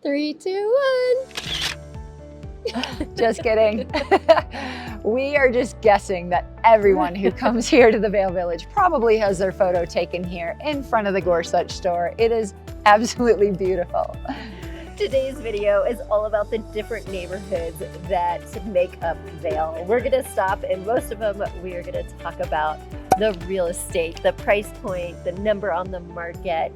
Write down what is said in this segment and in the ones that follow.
3, 2, 1. Just kidding. We are just guessing that everyone who comes here to the Vail Village probably has their photo taken here in front of the Gorsuch store. It is absolutely beautiful. Today's video is all about the different neighborhoods that make up Vail. We're gonna stop in most of them. We are gonna talk about the real estate, the price point, the number on the market,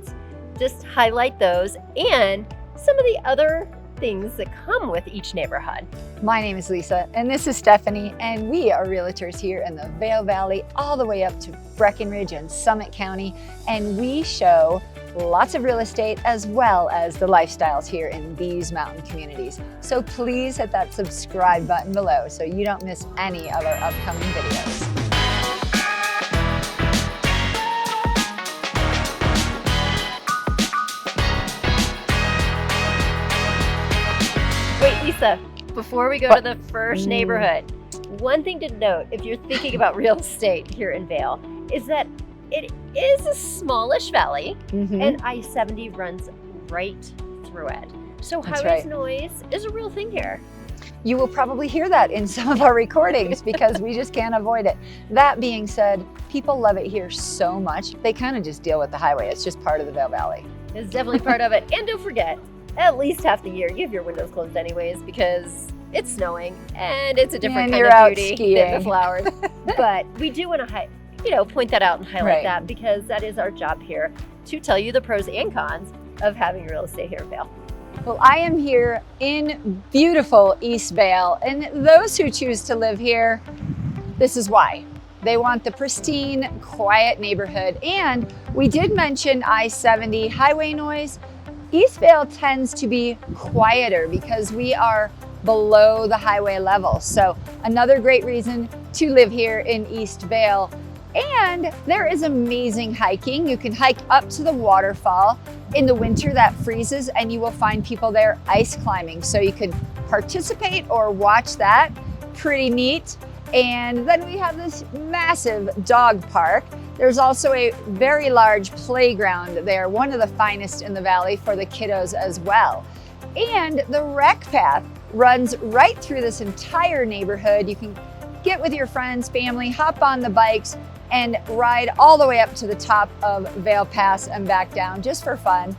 just highlight those and some of the other things that come with each neighborhood. My name is Lisa and this is Stephanie, and we are realtors here in the Vail Valley all the way up to Breckenridge and Summit County, and we show lots of real estate as well as the lifestyles here in these mountain communities. So please hit that subscribe button below so you don't miss any of our upcoming videos. Wait, Lisa, before we go to the first neighborhood, one thing to note if you're thinking about real estate here in Vail is that it is a smallish valley and I-70 runs right through it. So highways noise is a real thing here. You will probably hear that in some of our recordings because we just can't avoid it. That being said, people love it here so much, they kind of just deal with the highway. It's just part of the Vail Valley. It's definitely part of it. And don't forget, at least half the year you have your windows closed anyways because it's snowing and it's a different kind of beauty than the flowers. But we do want to point that out and highlight that because that is our job here to tell you the pros and cons of having real estate here in Vail. Well, I am here in beautiful East Vail, and those who choose to live here, this is why. They want the pristine, quiet neighborhood. And we did mention I-70 highway noise. East Vail tends to be quieter because we are below the highway level. So another great reason to live here in East Vail. And there is amazing hiking. You can hike up to the waterfall. In the winter that freezes and you will find people there ice climbing. So you can participate or watch that. Pretty neat. And then we have this massive dog park. There's also a very large playground there, one of the finest in the valley for the kiddos as well. And the rec path runs right through this entire neighborhood. You can get with your friends, family, hop on the bikes, and ride all the way up to the top of Vail Pass and back down just for fun.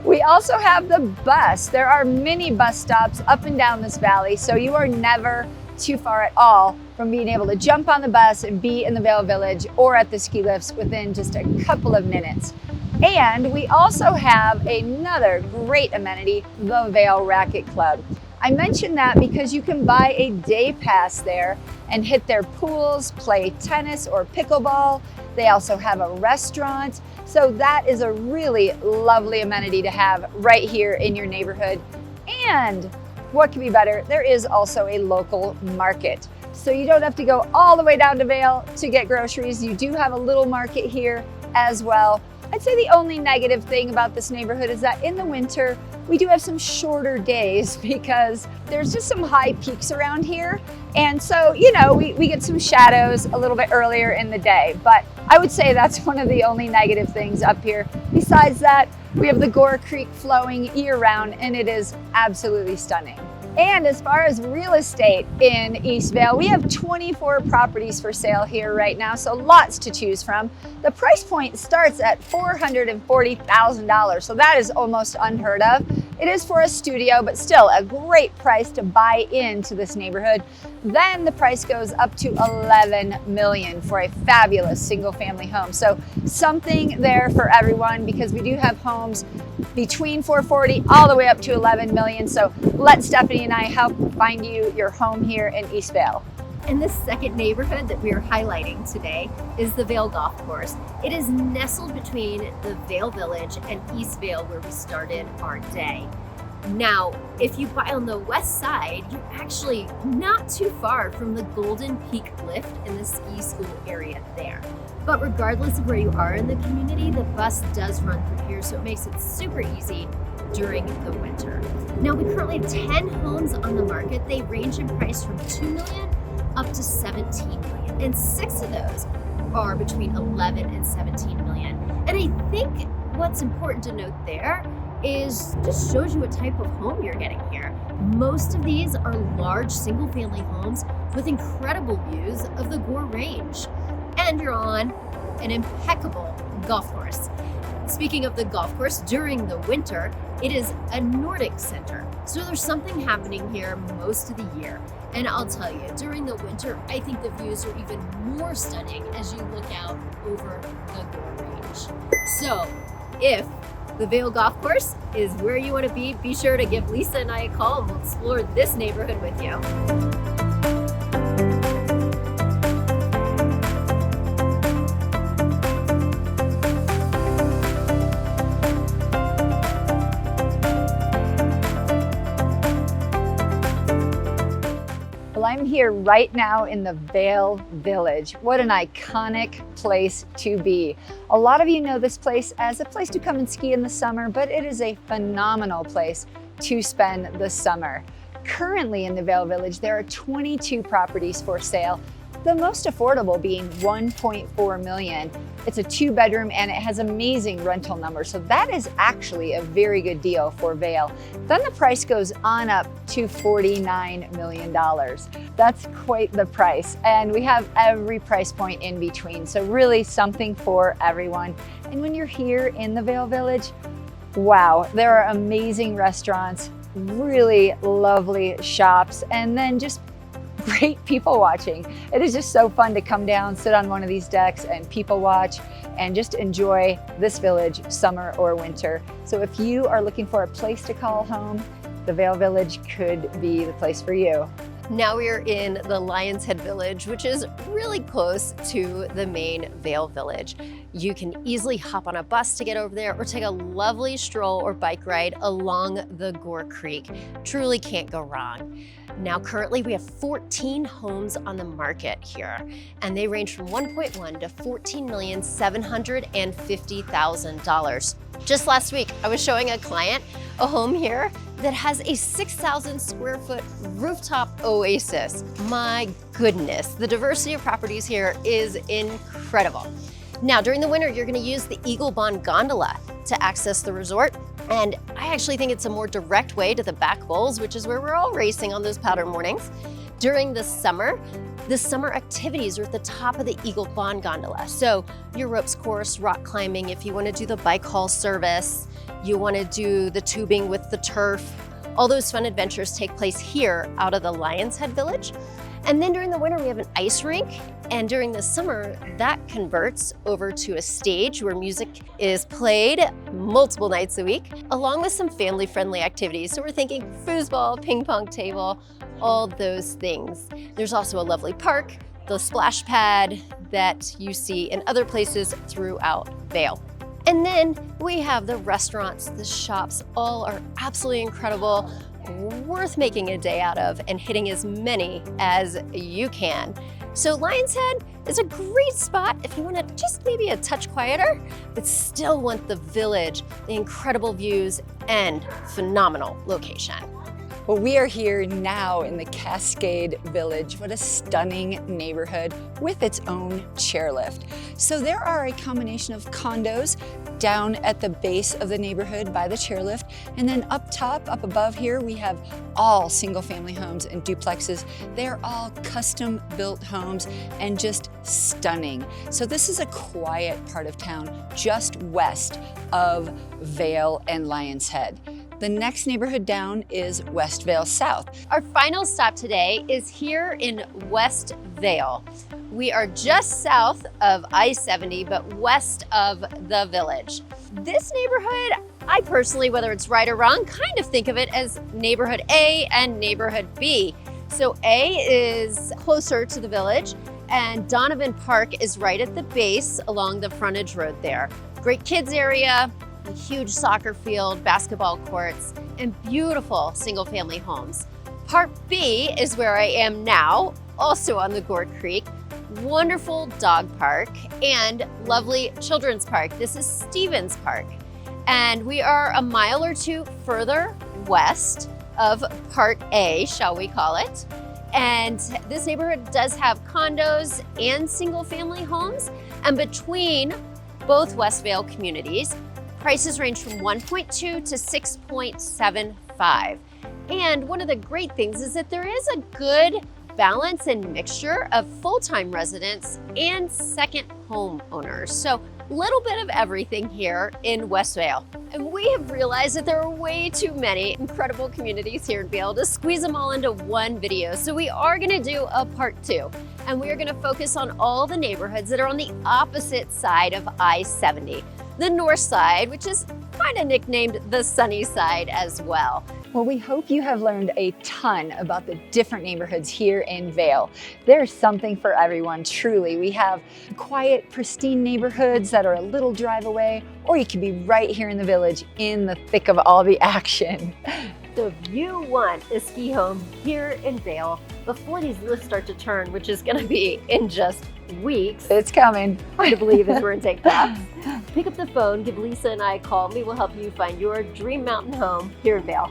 We also have the bus. There are many bus stops up and down this valley, so you are never too far at all from being able to jump on the bus and be in the Vail Village or at the ski lifts within just a couple of minutes. And we also have another great amenity, the Vail Racquet Club. I mentioned that because you can buy a day pass there and hit their pools, play tennis or pickleball. They also have a restaurant. So that is a really lovely amenity to have right here in your neighborhood. And what could be better? There is also a local market. So you don't have to go all the way down to Vail to get groceries. You do have a little market here as well. I'd say the only negative thing about this neighborhood is that in the winter, we do have some shorter days because there's just some high peaks around here. And so, we get some shadows a little bit earlier in the day. But I would say that's one of the only negative things up here. Besides that, we have the Gore Creek flowing year round and it is absolutely stunning. And as far as real estate in East Vail, we have 24 properties for sale here right now, so lots to choose from. The price point starts at $440,000, so that is almost unheard of. It is for a studio, but still a great price to buy into this neighborhood. Then the price goes up to $11 million for a fabulous single family home. So something there for everyone because we do have homes between $440 all the way up to $11 million. So let Stephanie and I help find you your home here in East Vail. And the second neighborhood that we are highlighting today is the Vail Golf Course. It is nestled between the Vail Village and East Vail where we started our day. Now, if you buy on the west side, you're actually not too far from the Golden Peak Lift in the ski school area there. But regardless of where you are in the community, the bus does run through here, so it makes it super easy during the winter. Now, we currently have 10 homes on the market. They range in price from $2 million up to $17 million, and 6 of those are between $11 and $17 million. And I think what's important to note there is just shows you what type of home you're getting here. Most of these are large single-family homes with incredible views of the Gore Range. And you're on an impeccable golf course. Speaking of the golf course, during the winter, it is a Nordic center. So there's something happening here most of the year. And I'll tell you, during the winter, I think the views are even more stunning as you look out over the Gore Range. So if the Vail Golf Course is where you want to be sure to give Lisa and I a call and we'll explore this neighborhood with you. Well, I'm here right now in the Vail Village. What an iconic place to be. A lot of you know this place as a place to come and ski in the summer, but it is a phenomenal place to spend the summer. Currently in the Vail Village, there are 22 properties for sale, the most affordable being $1.4 million. It's a 2-bedroom and it has amazing rental numbers. So that is actually a very good deal for Vail. Then the price goes on up to $49 million. That's quite the price. And we have every price point in between. So really something for everyone. And when you're here in the Vail Village, wow, there are amazing restaurants, really lovely shops, and then just great people watching. It is just so fun to come down, sit on one of these decks and people watch and just enjoy this village, summer or winter. So if you are looking for a place to call home, the Vail Village could be the place for you. Now we are in the Lionshead Village, which is really close to the main Vail Village. You can easily hop on a bus to get over there or take a lovely stroll or bike ride along the Gore Creek. Truly can't go wrong. Now currently we have 14 homes on the market here, and they range from $1.1 to $14,750,000. Just last week, I was showing a client a home here that has a 6,000 square foot rooftop oasis. My goodness, the diversity of properties here is incredible. Now, during the winter, you're gonna use the Eagle Bond gondola to access the resort. And I actually think it's a more direct way to the back bowls, which is where we're all racing on those powder mornings. During the summer activities are at the top of the Eagle Bond gondola. So your ropes course, rock climbing, if you want to do the bike haul service, you want to do the tubing with the turf, all those fun adventures take place here out of the Lionshead Village. And then during the winter, we have an ice rink. And during the summer, that converts over to a stage where music is played multiple nights a week, along with some family-friendly activities. So we're thinking foosball, ping pong table, all those things. There's also a lovely park, the splash pad that you see in other places throughout Vail. And then we have the restaurants, the shops, all are absolutely incredible, worth making a day out of and hitting as many as you can. So Lionshead is a great spot if you want to just maybe a touch quieter, but still want the village, the incredible views, and phenomenal location. Well, we are here now in the Cascade Village. What a stunning neighborhood with its own chairlift. So there are a combination of condos down at the base of the neighborhood by the chairlift, and then up top, up above here, we have all single-family homes and duplexes. They're all custom-built homes and just stunning. So this is a quiet part of town just west of Vail and Lionshead. The next neighborhood down is West Vail South. Our final stop today is here in West Vail. We are just south of I-70, but west of the village. This neighborhood, I personally, whether it's right or wrong, kind of think of it as neighborhood A and neighborhood B. So A is closer to the village, and Donovan Park is right at the base along the frontage road there. Great kids area, a huge soccer field, basketball courts, and beautiful single-family homes. Part B is where I am now, also on the Gore Creek. Wonderful dog park and lovely children's park. This is Stevens Park. And we are a mile or two further west of Part A, shall we call it. And this neighborhood does have condos and single-family homes. And between both West Vail communities, Prices range from 1.2 to 6.75. And one of the great things is that there is a good balance and mixture of full-time residents and second home owners. So a little bit of everything here in West Vail. And we have realized that there are way too many incredible communities here in Vail to squeeze them all into one video. So we are gonna do a part 2. And we are gonna focus on all the neighborhoods that are on the opposite side of I-70. The north side, which is kind of nicknamed the sunny side as well. Well, we hope you have learned a ton about the different neighborhoods here in Vail. There's something for everyone, truly. We have quiet, pristine neighborhoods that are a little drive away, or you can be right here in the village in the thick of all the action. So if you want a ski home here in Vail, before these lists start to turn, which is gonna be in just weeks. It's coming. Hard to believe as we're in take that. Pick up the phone, give Lisa and I a call, and we will help you find your dream mountain home here in Vail.